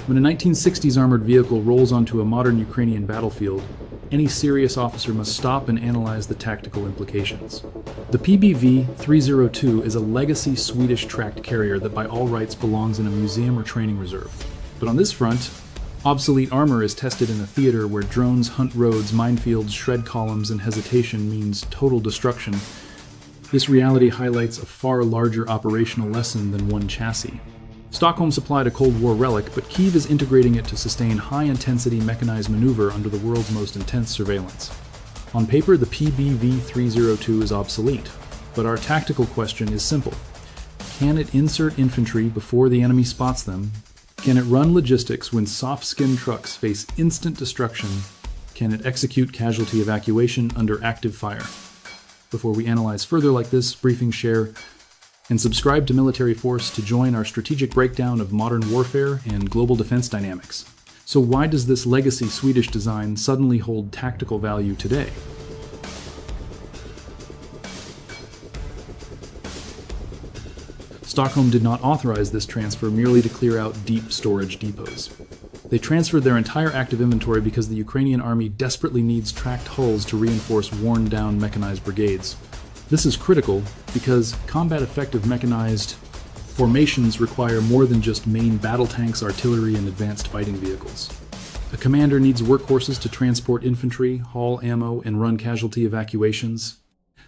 When a 1960s armored vehicle rolls onto a modern Ukrainian battlefield, any serious officer must stop and analyze the tactical implications. The PBV-302 is a legacy Swedish tracked carrier that by all rights belongs in a museum or training reserve. But on this front, obsolete armor is tested in a theater where drones hunt roads, minefields, shred columns, and hesitation means total destruction. This reality highlights a far larger operational lesson than one chassis. Stockholm supplied a Cold War relic, but Kyiv is integrating it to sustain high-intensity mechanized maneuver under the world's most intense surveillance. On paper, the PBV-302 is obsolete, but our tactical question is simple. Can it insert infantry before the enemy spots them? Can it run logistics when soft-skinned trucks face instant destruction? Can it execute casualty evacuation under active fire? Before we analyze further like this, briefing, share, and subscribe to Military Force to join our strategic breakdown of modern warfare and global defense dynamics. So why does this legacy Swedish design suddenly hold tactical value today? Stockholm did not authorize this transfer merely to clear out deep storage depots. They transferred their entire active inventory because the Ukrainian army desperately needs tracked hulls to reinforce worn-down mechanized brigades. This is critical because combat-effective mechanized formations require more than just main battle tanks, artillery, and advanced fighting vehicles. A commander needs workhorses to transport infantry, haul ammo, and run casualty evacuations,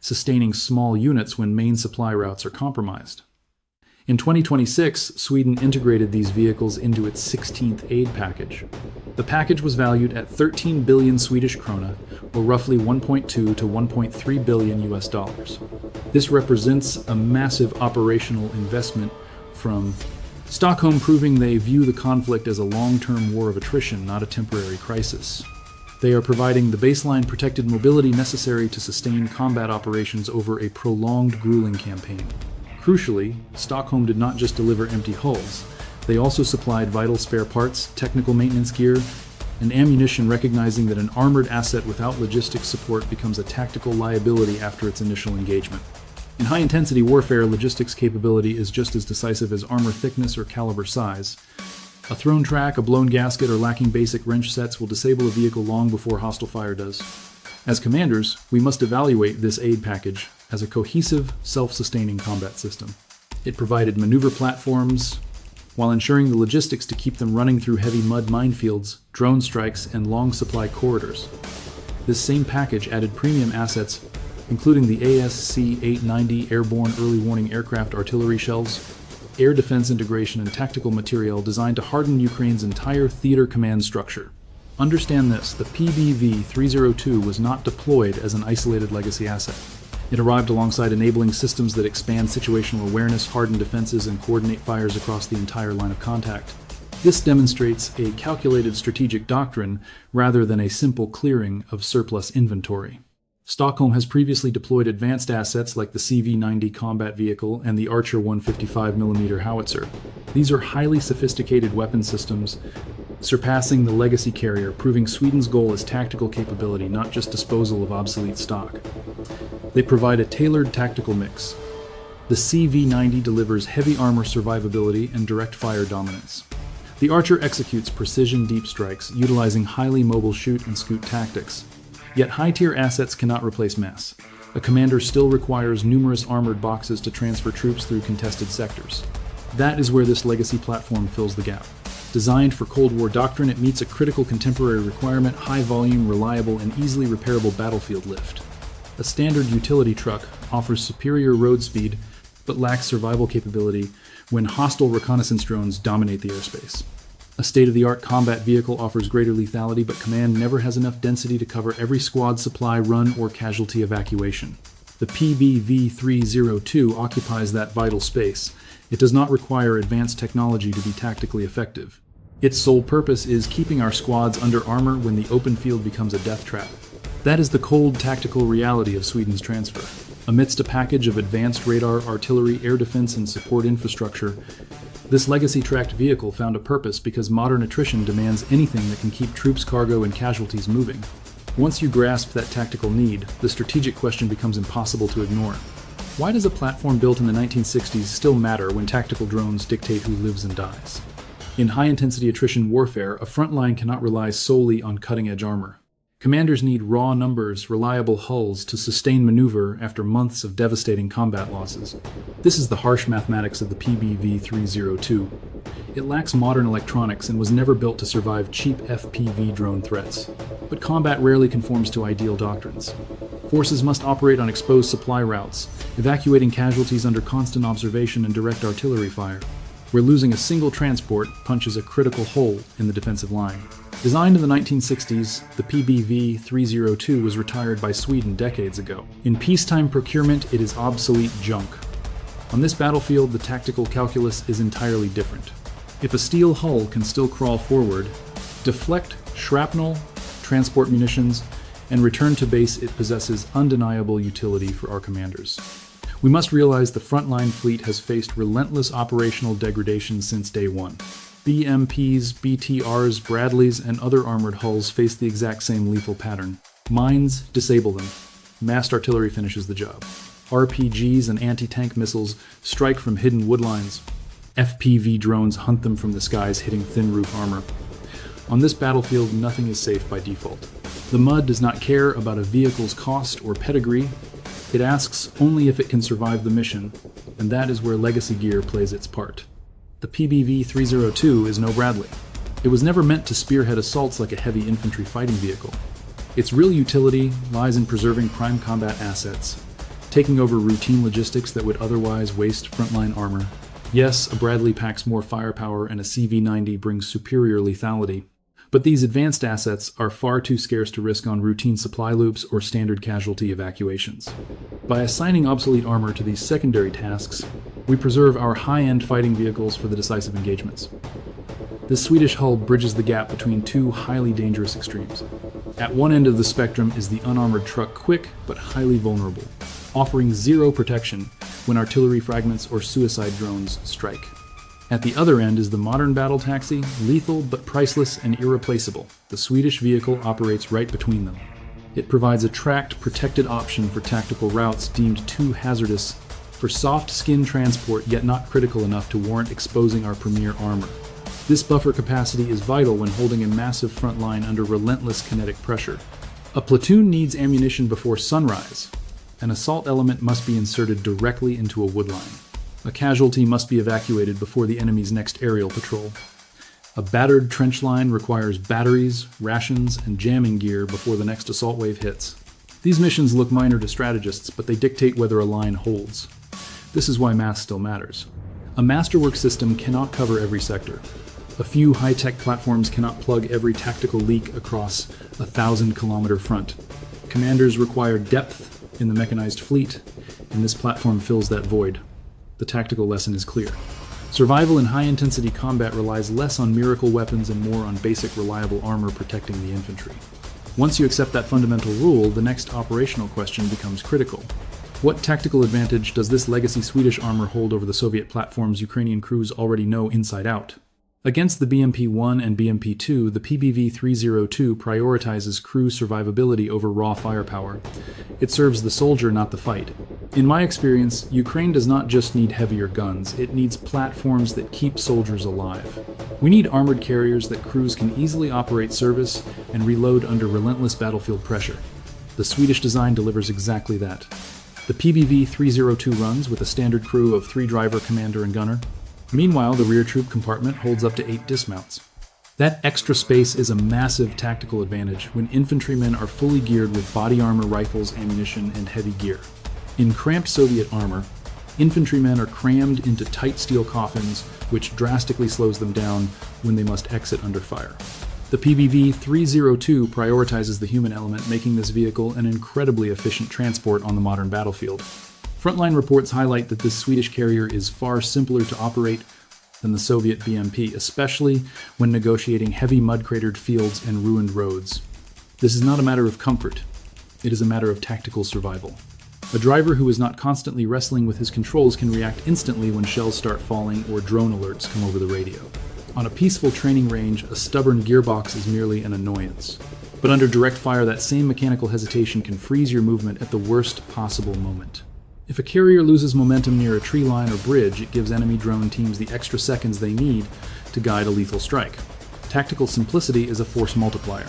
sustaining small units when main supply routes are compromised. In 2026, Sweden integrated these vehicles into its 16th aid package. The package was valued at 13 billion Swedish krona, or roughly 1.2 to 1.3 billion US dollars. This represents a massive operational investment from Stockholm, proving they view the conflict as a long-term war of attrition, not a temporary crisis. They are providing the baseline protected mobility necessary to sustain combat operations over a prolonged, grueling campaign. Crucially, Stockholm did not just deliver empty hulls. They also supplied vital spare parts, technical maintenance gear, and ammunition, recognizing that an armored asset without logistics support becomes a tactical liability after its initial engagement. In high-intensity warfare, logistics capability is just as decisive as armor thickness or caliber size. A thrown track, a blown gasket, or lacking basic wrench sets will disable a vehicle long before hostile fire does. As commanders, we must evaluate this aid package as a cohesive, self-sustaining combat system. It provided maneuver platforms, while ensuring the logistics to keep them running through heavy mud minefields, drone strikes, and long supply corridors. This same package added premium assets, including the ASC-890 airborne early warning aircraft artillery shells, air defense integration, and tactical materiel designed to harden Ukraine's entire theater command structure. Understand this, the PBV-302 was not deployed as an isolated legacy asset. It arrived alongside enabling systems that expand situational awareness, harden defenses, and coordinate fires across the entire line of contact. This demonstrates a calculated strategic doctrine rather than a simple clearing of surplus inventory. Stockholm has previously deployed advanced assets like the CV-90 combat vehicle and the Archer 155mm howitzer. These are highly sophisticated weapon systems, surpassing the legacy carrier, proving Sweden's goal is tactical capability, not just disposal of obsolete stock. They provide a tailored tactical mix. The CV-90 delivers heavy armor survivability and direct fire dominance. The Archer executes precision deep strikes, utilizing highly mobile shoot and scoot tactics. Yet high-tier assets cannot replace mass. A commander still requires numerous armored boxes to transfer troops through contested sectors. That is where this legacy platform fills the gap. Designed for Cold War doctrine, it meets a critical contemporary requirement: high volume, reliable, and easily repairable battlefield lift. A standard utility truck offers superior road speed, but lacks survival capability when hostile reconnaissance drones dominate the airspace. A state-of-the-art combat vehicle offers greater lethality, but command never has enough density to cover every squad supply run or casualty evacuation. The PBV-302 occupies that vital space. It does not require advanced technology to be tactically effective. Its sole purpose is keeping our squads under armor when the open field becomes a death trap. That is the cold tactical reality of Sweden's transfer. Amidst a package of advanced radar, artillery, air defense, and support infrastructure, this legacy-tracked vehicle found a purpose because modern attrition demands anything that can keep troops, cargo, and casualties moving. Once you grasp that tactical need, the strategic question becomes impossible to ignore. Why does a platform built in the 1960s still matter when tactical drones dictate who lives and dies? In high-intensity attrition warfare, a front line cannot rely solely on cutting-edge armor. Commanders need raw numbers, reliable hulls to sustain maneuver after months of devastating combat losses. This is the harsh mathematics of the PBV-302. It lacks modern electronics and was never built to survive cheap FPV drone threats. But combat rarely conforms to ideal doctrines. Forces must operate on exposed supply routes, evacuating casualties under constant observation and direct artillery fire, where losing a single transport punches a critical hole in the defensive line. Designed in the 1960s, the PBV-302 was retired by Sweden decades ago. In peacetime procurement, it is obsolete junk. On this battlefield, the tactical calculus is entirely different. If a steel hull can still crawl forward, deflect shrapnel, transport munitions, and return to base, it possesses undeniable utility for our commanders. We must realize the frontline fleet has faced relentless operational degradation since day one. BMPs, BTRs, Bradleys, and other armored hulls face the exact same lethal pattern. Mines disable them. Massed artillery finishes the job. RPGs and anti-tank missiles strike from hidden woodlines. FPV drones hunt them from the skies, hitting thin roof armor. On this battlefield, nothing is safe by default. The mud does not care about a vehicle's cost or pedigree. It asks only if it can survive the mission, and that is where legacy gear plays its part. The PBV-302 is no Bradley. It was never meant to spearhead assaults like a heavy infantry fighting vehicle. Its real utility lies in preserving prime combat assets, taking over routine logistics that would otherwise waste frontline armor. Yes, a Bradley packs more firepower and a CV-90 brings superior lethality, but these advanced assets are far too scarce to risk on routine supply loops or standard casualty evacuations. By assigning obsolete armor to these secondary tasks, we preserve our high-end fighting vehicles for the decisive engagements. This Swedish hull bridges the gap between two highly dangerous extremes. At one end of the spectrum is the unarmored truck, quick but highly vulnerable, offering zero protection when artillery fragments or suicide drones strike. At the other end is the modern battle taxi, lethal but priceless and irreplaceable. The Swedish vehicle operates right between them. It provides a tracked, protected option for tactical routes deemed too hazardous for soft skin transport, yet not critical enough to warrant exposing our premier armor. This buffer capacity is vital when holding a massive front line under relentless kinetic pressure. A platoon needs ammunition before sunrise. An assault element must be inserted directly into a woodline. A casualty must be evacuated before the enemy's next aerial patrol. A battered trench line requires batteries, rations, and jamming gear before the next assault wave hits. These missions look minor to strategists, but they dictate whether a line holds. This is why mass still matters. A masterwork system cannot cover every sector. A few high-tech platforms cannot plug every tactical leak across a 1,000-kilometer front. Commanders require depth in the mechanized fleet, and this platform fills that void. The tactical lesson is clear. Survival in high-intensity combat relies less on miracle weapons and more on basic, reliable armor protecting the infantry. Once you accept that fundamental rule, the next operational question becomes critical. What tactical advantage does this legacy Swedish armor hold over the Soviet platforms Ukrainian crews already know inside out? Against the BMP-1 and BMP-2, the PBV-302 prioritizes crew survivability over raw firepower. It serves the soldier, not the fight. In my experience, Ukraine does not just need heavier guns, it needs platforms that keep soldiers alive. We need armored carriers that crews can easily operate service and reload under relentless battlefield pressure. The Swedish design delivers exactly that. The PBV-302 runs with a standard crew of 3 driver, commander, and gunner. Meanwhile, the rear troop compartment holds up to 8 dismounts. That extra space is a massive tactical advantage when infantrymen are fully geared with body armor, rifles, ammunition, and heavy gear. In cramped Soviet armor, infantrymen are crammed into tight steel coffins, which drastically slows them down when they must exit under fire. The PBV-302 prioritizes the human element, making this vehicle an incredibly efficient transport on the modern battlefield. Frontline reports highlight that this Swedish carrier is far simpler to operate than the Soviet BMP, especially when negotiating heavy mud-cratered fields and ruined roads. This is not a matter of comfort. It is a matter of tactical survival. A driver who is not constantly wrestling with his controls can react instantly when shells start falling or drone alerts come over the radio. On a peaceful training range, a stubborn gearbox is merely an annoyance. But under direct fire, that same mechanical hesitation can freeze your movement at the worst possible moment. If a carrier loses momentum near a tree line or bridge, it gives enemy drone teams the extra seconds they need to guide a lethal strike. Tactical simplicity is a force multiplier.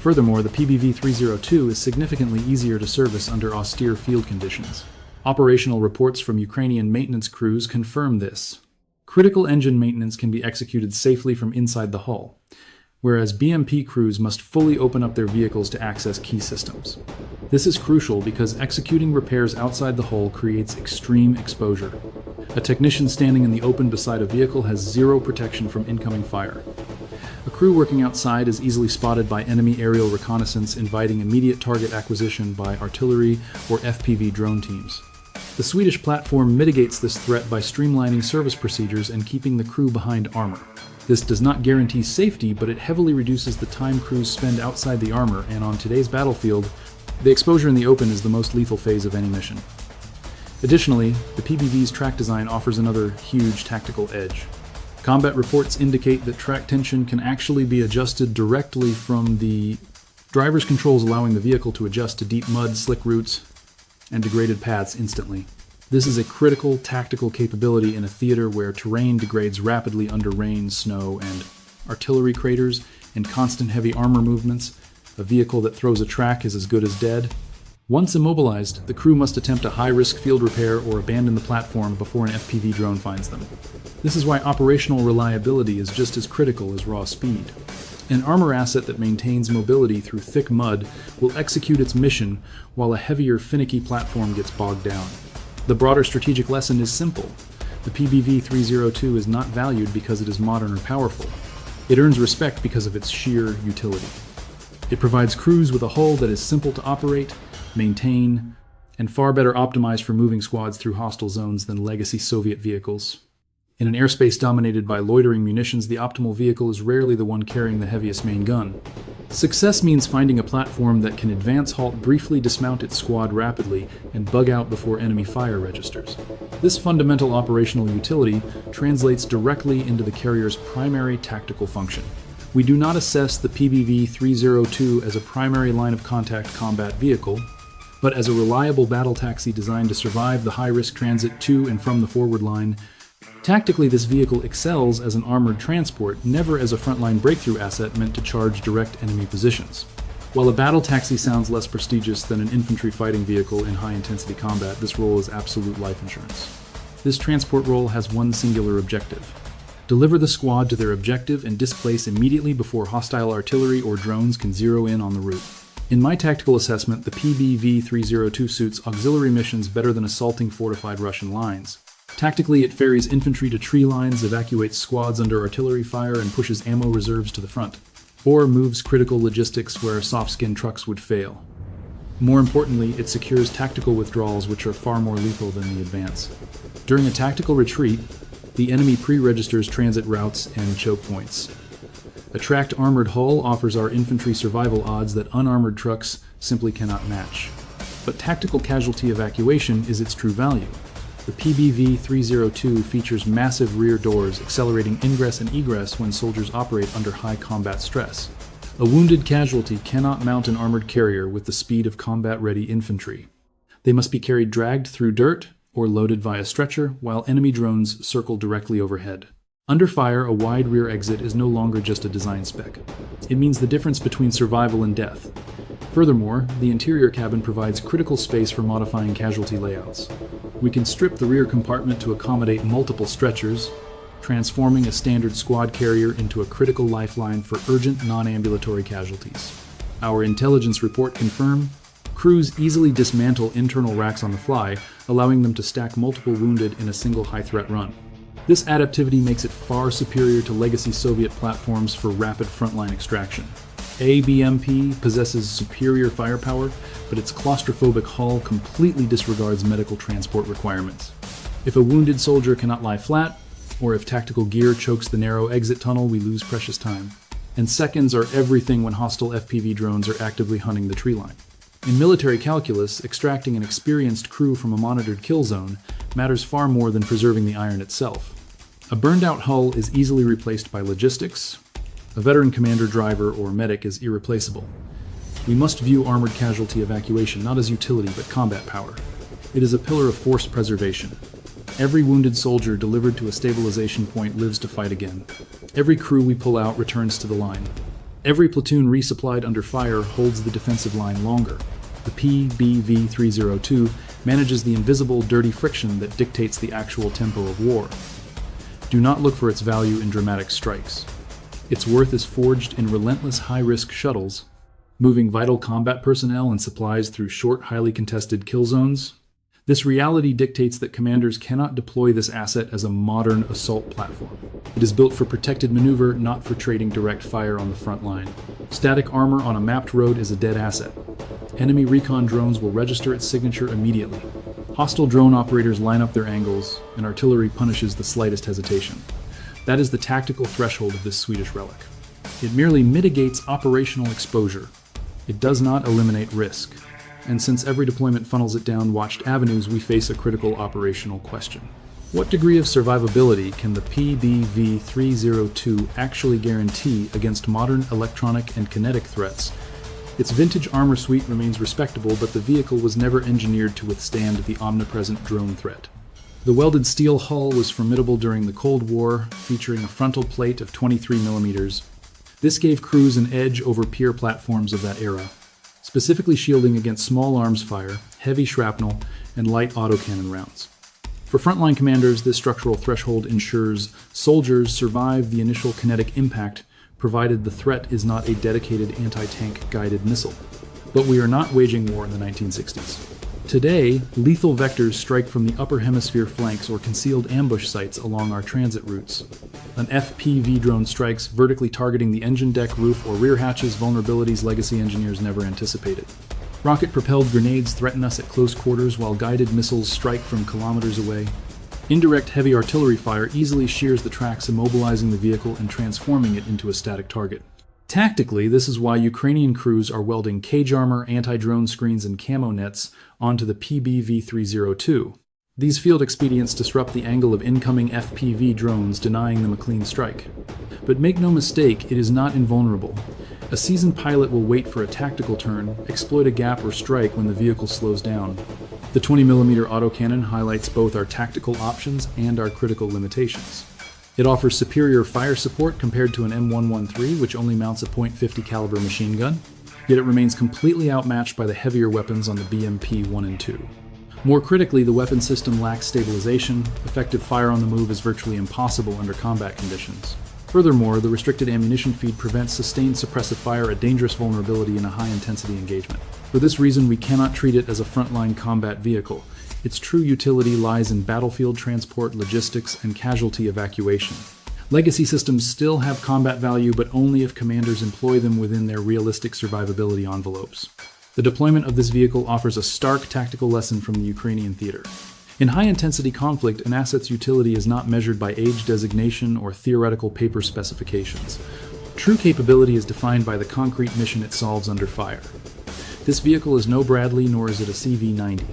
Furthermore, the PBV-302 is significantly easier to service under austere field conditions. Operational reports from Ukrainian maintenance crews confirm this. Critical engine maintenance can be executed safely from inside the hull, whereas BMP crews must fully open up their vehicles to access key systems. This is crucial because executing repairs outside the hull creates extreme exposure. A technician standing in the open beside a vehicle has zero protection from incoming fire. A crew working outside is easily spotted by enemy aerial reconnaissance, inviting immediate target acquisition by artillery or FPV drone teams. The Swedish platform mitigates this threat by streamlining service procedures and keeping the crew behind armor. This does not guarantee safety, but it heavily reduces the time crews spend outside the armor, and on today's battlefield, the exposure in the open is the most lethal phase of any mission. Additionally, the PBV's track design offers another huge tactical edge. Combat reports indicate that track tension can actually be adjusted directly from the driver's controls, allowing the vehicle to adjust to deep mud, slick routes, and degraded paths instantly. This is a critical tactical capability in a theater where terrain degrades rapidly under rain, snow, and artillery craters and constant heavy armor movements. A vehicle that throws a track is as good as dead. Once immobilized, the crew must attempt a high-risk field repair or abandon the platform before an FPV drone finds them. This is why operational reliability is just as critical as raw speed. An armor asset that maintains mobility through thick mud will execute its mission while a heavier, finicky platform gets bogged down. The broader strategic lesson is simple. The PBV-302 is not valued because it is modern or powerful. It earns respect because of its sheer utility. It provides crews with a hull that is simple to operate, maintain, and far better optimized for moving squads through hostile zones than legacy Soviet vehicles. In an airspace dominated by loitering munitions, the optimal vehicle is rarely the one carrying the heaviest main gun. Success means finding a platform that can advance, halt, briefly dismount its squad rapidly, and bug out before enemy fire registers. This fundamental operational utility translates directly into the carrier's primary tactical function. We do not assess the PBV-302 as a primary line of contact combat vehicle, but as a reliable battle taxi designed to survive the high-risk transit to and from the forward line. Tactically, this vehicle excels as an armored transport, never as a frontline breakthrough asset meant to charge direct enemy positions. While a battle taxi sounds less prestigious than an infantry fighting vehicle in high-intensity combat, this role is absolute life insurance. This transport role has one singular objective: deliver the squad to their objective and displace immediately before hostile artillery or drones can zero in on the route. In my tactical assessment, the PBV-302 suits auxiliary missions better than assaulting fortified Russian lines. Tactically, it ferries infantry to tree lines, evacuates squads under artillery fire, and pushes ammo reserves to the front, or moves critical logistics where soft-skin trucks would fail. More importantly, it secures tactical withdrawals, which are far more lethal than the advance. During a tactical retreat, the enemy pre-registers transit routes and choke points. A tracked armored hull offers our infantry survival odds that unarmored trucks simply cannot match. But tactical casualty evacuation is its true value. The PBV-302 features massive rear doors, accelerating ingress and egress when soldiers operate under high combat stress. A wounded casualty cannot mount an armored carrier with the speed of combat-ready infantry. They must be carried dragged through dirt or loaded via stretcher, while enemy drones circle directly overhead. Under fire, a wide rear exit is no longer just a design spec. It means the difference between survival and death. Furthermore, the interior cabin provides critical space for modifying casualty layouts. We can strip the rear compartment to accommodate multiple stretchers, transforming a standard squad carrier into a critical lifeline for urgent non-ambulatory casualties. Our intelligence report confirms crews easily dismantle internal racks on the fly, allowing them to stack multiple wounded in a single high-threat run. This adaptivity makes it far superior to legacy Soviet platforms for rapid frontline extraction. ABMP possesses superior firepower, but its claustrophobic hull completely disregards medical transport requirements. If a wounded soldier cannot lie flat, or if tactical gear chokes the narrow exit tunnel, we lose precious time. And seconds are everything when hostile FPV drones are actively hunting the tree line. In military calculus, extracting an experienced crew from a monitored kill zone matters far more than preserving the iron itself. A burned-out hull is easily replaced by logistics, A veteran commander, driver, or medic is irreplaceable. We must view armored casualty evacuation not as utility but combat power. It is a pillar of force preservation. Every wounded soldier delivered to a stabilization point lives to fight again. Every crew we pull out returns to the line. Every platoon resupplied under fire holds the defensive line longer. The PBV-302 manages the invisible, dirty friction that dictates the actual tempo of war. Do not look for its value in dramatic strikes. Its worth is forged in relentless high-risk shuttles, moving vital combat personnel and supplies through short, highly contested kill zones. This reality dictates that commanders cannot deploy this asset as a modern assault platform. It is built for protected maneuver, not for trading direct fire on the front line. Static armor on a mapped road is a dead asset. Enemy recon drones will register its signature immediately. Hostile drone operators line up their angles, and artillery punishes the slightest hesitation. That is the tactical threshold of this Swedish relic. It merely mitigates operational exposure. It does not eliminate risk. And since every deployment funnels it down watched avenues, we face a critical operational question. What degree of survivability can the PBV-302 actually guarantee against modern electronic and kinetic threats? Its vintage armor suite remains respectable, but the vehicle was never engineered to withstand the omnipresent drone threat. The welded steel hull was formidable during the Cold War, featuring a frontal plate of 23 millimeters. This gave crews an edge over peer platforms of that era, specifically shielding against small arms fire, heavy shrapnel, and light autocannon rounds. For frontline commanders, this structural threshold ensures soldiers survive the initial kinetic impact, provided the threat is not a dedicated anti-tank guided missile. But we are not waging war in the 1960s. Today, lethal vectors strike from the upper hemisphere flanks or concealed ambush sites along our transit routes. An FPV drone strikes, vertically targeting the engine deck, roof, or rear hatches, vulnerabilities legacy engineers never anticipated. Rocket-propelled grenades threaten us at close quarters while guided missiles strike from kilometers away. Indirect heavy artillery fire easily shears the tracks, immobilizing the vehicle and transforming it into a static target. Tactically, this is why Ukrainian crews are welding cage armor, anti-drone screens, and camo nets onto the PBV-302. These field expedients disrupt the angle of incoming FPV drones, denying them a clean strike. But make no mistake, it is not invulnerable. A seasoned pilot will wait for a tactical turn, exploit a gap, or strike when the vehicle slows down. The 20mm autocannon highlights both our tactical options and our critical limitations. It offers superior fire support compared to an M113, which only mounts a .50 caliber machine gun, yet it remains completely outmatched by the heavier weapons on the BMP-1 and 2. More critically, the weapon system lacks stabilization. Effective fire on the move is virtually impossible under combat conditions. Furthermore, the restricted ammunition feed prevents sustained suppressive fire, a dangerous vulnerability in a high-intensity engagement. For this reason, we cannot treat it as a frontline combat vehicle. Its true utility lies in battlefield transport, logistics, and casualty evacuation. Legacy systems still have combat value, but only if commanders employ them within their realistic survivability envelopes. The deployment of this vehicle offers a stark tactical lesson from the Ukrainian theater. In high-intensity conflict, an asset's utility is not measured by age designation or theoretical paper specifications. True capability is defined by the concrete mission it solves under fire. This vehicle is no Bradley, nor is it a CV-90.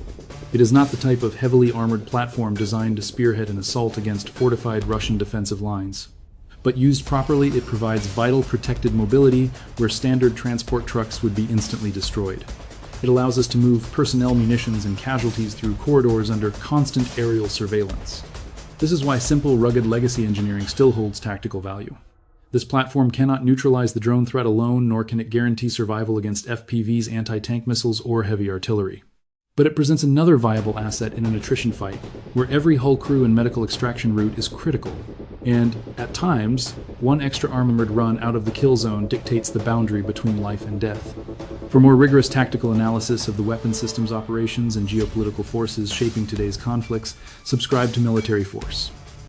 It is not the type of heavily armored platform designed to spearhead an assault against fortified Russian defensive lines. But used properly, it provides vital protected mobility where standard transport trucks would be instantly destroyed. It allows us to move personnel, munitions, and casualties through corridors under constant aerial surveillance. This is why simple, rugged legacy engineering still holds tactical value. This platform cannot neutralize the drone threat alone, nor can it guarantee survival against FPVs, anti-tank missiles, or heavy artillery. But it presents another viable asset in an attrition fight, where every hull crew and medical extraction route is critical. And, at times, one extra armored run out of the kill zone dictates the boundary between life and death. For more rigorous tactical analysis of the weapon systems, operations, and geopolitical forces shaping today's conflicts, subscribe to Military Force.